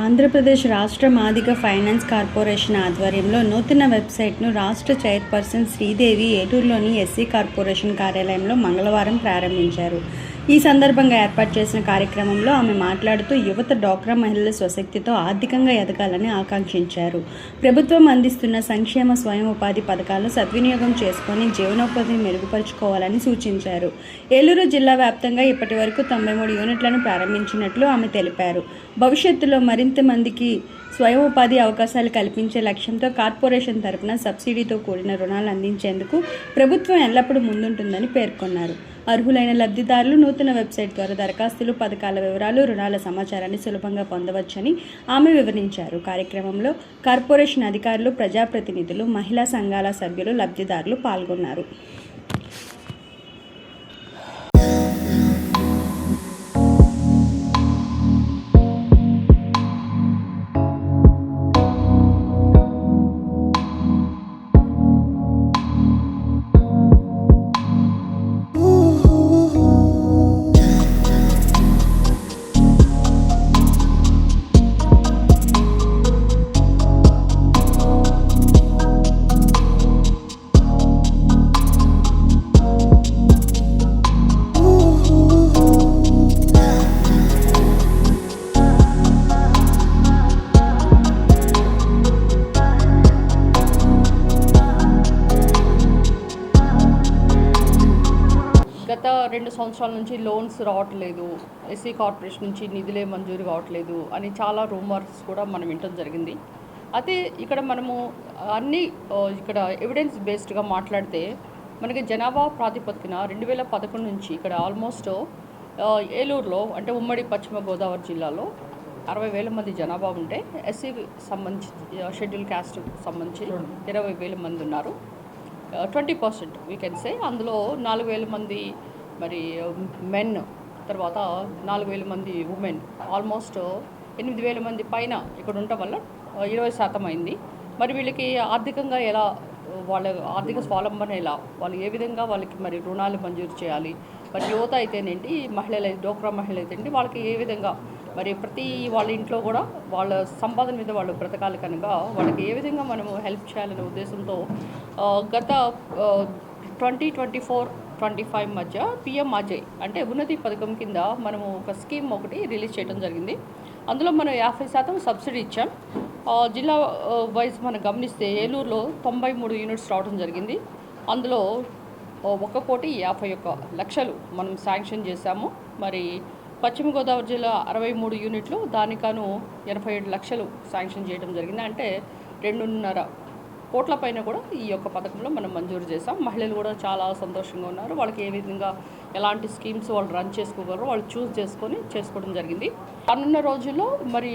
ఆంధ్రప్రదేశ్ రాష్ట్ర Madiga finance corporation ఆధ్వర్యంలో నూతన వెబ్సైట్ను రాష్ట్ర చైర్పర్సన్ శ్రీదేవి ఏటూరులోని ఎస్సీ కార్పొరేషన్ కార్యాలయంలో మంగళవారం ప్రారంభించారు. ఈ సందర్భంగా ఏర్పాటు చేసిన కార్యక్రమంలో ఆమె మాట్లాడుతూ యువత డ్వాక్రా మహిళల స్వశక్తితో ఆర్థికంగా ఎదగాలని ఆకాంక్షించారు. ప్రభుత్వం అందిస్తున్న సంక్షేమ స్వయం ఉపాధి పథకాలను సద్వినియోగం చేసుకొని జీవనోపాధిని మెరుగుపరుచుకోవాలని సూచించారు. ఏలూరు జిల్లా వ్యాప్తంగా ఇప్పటి వరకు 93 యూనిట్లను ప్రారంభించినట్లు ఆమె తెలిపారు. భవిష్యత్తులో మరింత మందికి స్వయం ఉపాధి అవకాశాలు కల్పించే లక్ష్యంతో కార్పొరేషన్ తరపున సబ్సిడీతో కూడిన రుణాలు అందించేందుకు ప్రభుత్వం ఎల్లప్పుడూ ముందుంటుందని పేర్కొన్నారు. అర్హులైన లబ్ధిదారులు నూతన వెబ్సైట్ ద్వారా దరఖాస్తులు, పథకాల వివరాలు, రుణాల సమాచారాన్ని సులభంగా పొందవచ్చని ఆమె వివరించారు. కార్యక్రమంలో కార్పొరేషన్ అధికారులు, ప్రజాప్రతినిధులు, మహిళా సంఘాల సభ్యులు, లబ్ధిదారులు పాల్గొన్నారు. గత 2 సంవత్సరాల నుంచి లోన్స్ రావట్లేదు, ఎస్సీ కార్పొరేషన్ నుంచి నిధులే మంజూరు కావట్లేదు అని చాలా రూమర్స్ కూడా మనం వినటం జరిగింది. అయితే ఇక్కడ మనము అన్నీ ఇక్కడ ఎవిడెన్స్ బేస్డ్గా మాట్లాడితే మనకి జనాభా ప్రాతిపదికన 2011 నుంచి ఇక్కడ ఆల్మోస్ట్ ఏలూరులో అంటే ఉమ్మడి పశ్చిమ గోదావరి జిల్లాలో 60,000 మంది జనాభా ఉంటే ఎస్సీకి సంబంధించి షెడ్యూల్ క్యాస్ట్ సంబంధించి 20,000 మంది ఉన్నారు. 20% వీ కెన్ సే. అందులో 4,000 మంది మరి మెన్, తర్వాత 4,000 మంది ఉమెన్, ఆల్మోస్ట్ 8,000 మంది పైన ఇక్కడ ఉండటం వల్ల 20% అయింది. మరి వీళ్ళకి ఆర్థికంగా ఎలా, వాళ్ళ ఆర్థిక స్వావలంబన ఎలా, వాళ్ళు ఏ విధంగా వాళ్ళకి మరి రుణాలు మంజూరు చేయాలి, మరి యువత అయితేనేంటి, మహిళలు డ్వాక్రా మహిళలు అయితేంటి, వాళ్ళకి ఏ విధంగా మరి ప్రతి వాళ్ళ ఇంట్లో కూడా వాళ్ళ సంపాదన మీద వాళ్ళు బ్రతకాలి కనుక వాళ్ళకి ఏ విధంగా మనము హెల్ప్ చేయాలనే ఉద్దేశంతో గత 2024-25 మధ్య పిఎం అజయ్ అంటే ఉన్నతి పథకం కింద మనము ఒక స్కీమ్ ఒకటి రిలీజ్ చేయడం జరిగింది. అందులో మనం 50% సబ్సిడీ ఇచ్చాం. జిల్లా వైజ్ మనం గమనిస్తే ఏలూరులో 93 యూనిట్స్ రావడం జరిగింది. అందులో 1,51,00,000 మనం శాంక్షన్ చేశాము. మరి పశ్చిమ గోదావరి జిల్లా 63 యూనిట్లు, దానికను 87 లక్షలు శాంక్షన్ చేయడం జరిగింది. అంటే 2.5 కోట్ల పైన కూడా ఈ యొక్క పథకంలో మనం మంజూరు చేసాం. మహిళలు కూడా చాలా సంతోషంగా ఉన్నారు. వాళ్ళకి ఏ విధంగా ఎలాంటి స్కీమ్స్ వాళ్ళు రన్ చేసుకోగలరో వాళ్ళు చేసుకోవడం జరిగింది. రానున్న రోజుల్లో మరి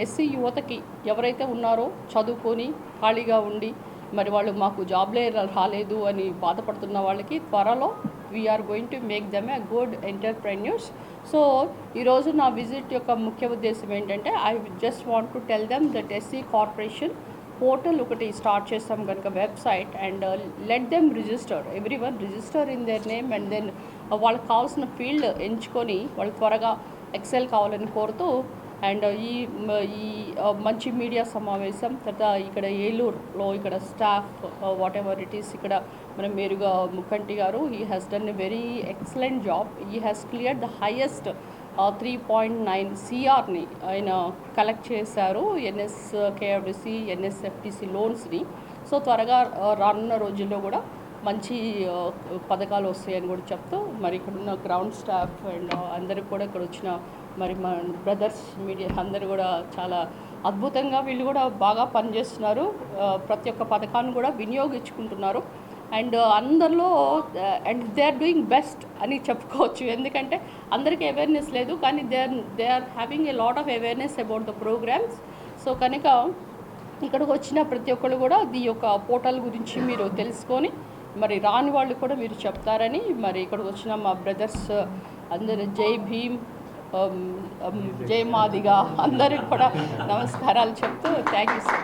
ఎస్సీ యువతకి ఎవరైతే ఉన్నారో చదువుకొని ఖాళీగా ఉండి మరి వాళ్ళు మాకు జాబ్లే రాలేదు అని బాధపడుతున్న వాళ్ళకి త్వరలో we are going to make them a good entrepreneurs. So ఈరోజు నా విజిట్ యొక్క ముఖ్య ఉద్దేశం ఏంటంటే I just want to tell them that SC corporation portal ఒకటి స్టార్ట్ చేస్తాం కనుక website, and let them register, everyone register in their name, and then వాళ్ళకి కావాల్సిన ఫీల్డ్ ఎంచుకొని వాళ్ళు త్వరగా ఎక్సెల్ కావాలని కోరుతూ, అండ్ ఈ మంచి మీడియా సమావేశం తర్వాత ఇక్కడ ఏలూరులో ఇక్కడ staff what ever it is, ఇక్కడ మనం మేరుగా ముక్కంటి గారు he has done a very excellent job. He has clear the highest 3.9 CRని ఆయన కలెక్ట్ చేశారు, NSKFDC, NSFDC లోన్స్ని. సో త్వరగా రానున్న రోజుల్లో కూడా మంచి పథకాలు వస్తాయని కూడా చెప్తూ, మరి ఇక్కడున్న గ్రౌండ్ స్టాఫ్ అండ్ అందరికి కూడా ఇక్కడ వచ్చిన మరి మా బ్రదర్స్ మీడియా అందరూ కూడా చాలా అద్భుతంగా వీళ్ళు కూడా బాగా పనిచేస్తున్నారు. ప్రతి ఒక్క పథకాన్ని కూడా వినియోగించుకుంటున్నారు. అండ్ అందరిలో and they are doing best అని చెప్పుకోవచ్చు. ఎందుకంటే అందరికీ అవేర్నెస్ లేదు, కానీ they are having a lot of awareness about the programs. So కనుక ఇక్కడికి వచ్చిన ప్రతి ఒక్కరు కూడా ఈ యొక్క పోర్టల్ గురించి మీరు తెలుసుకొని మరి రాని వాళ్ళు కూడా మీరు చెప్తారని మరి ఇక్కడికి వచ్చిన మా బ్రదర్స్ అందరు జై భీమ్, జై మాదిగా అందరికి కూడా నమస్కారాలు చెప్తూ థ్యాంక్ యూ సార్.